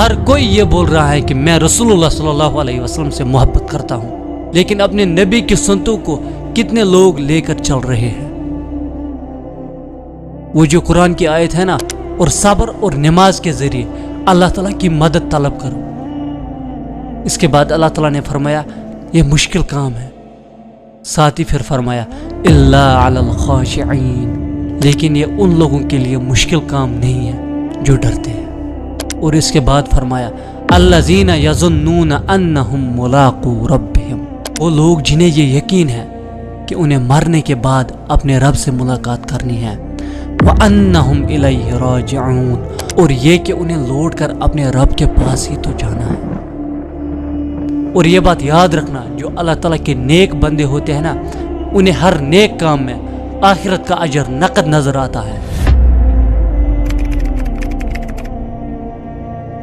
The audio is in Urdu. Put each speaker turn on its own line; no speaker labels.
ہر کوئی یہ بول رہا ہے کہ میں رسول اللہ صلی اللہ علیہ وسلم سے محبت کرتا ہوں، لیکن اپنے نبی کی سنتوں کو کتنے لوگ لے کر چل رہے ہیں؟ وہ جو قرآن کی آیت ہے نا، اور صبر اور نماز کے ذریعے اللہ تعالیٰ کی مدد طلب کرو۔ اس کے بعد اللہ تعالیٰ نے فرمایا یہ مشکل کام ہے، ساتھ ہی پھر فرمایا الا علی الخاشعین، لیکن یہ ان لوگوں کے لیے مشکل کام نہیں ہے جو ڈرتے ہیں۔ اور اس کے بعد فرمایا الذین یظنون انہم ملاقو ربہم، وہ لوگ جنہیں یہ یقین ہے کہ انہیں مرنے کے بعد اپنے رب سے ملاقات کرنی ہے، وَأَنَّهُمْ إِلَيْهِ رَاجِعُونَ، اور یہ کہ انہیں لوٹ کر اپنے رب کے پاس ہی تو جانا ہے۔ اور یہ بات یاد رکھنا، جو اللہ تعالیٰ کے نیک بندے ہوتے ہیں نا، انہیں ہر نیک کام میں آخرت کا اجر نقد نظر آتا ہے۔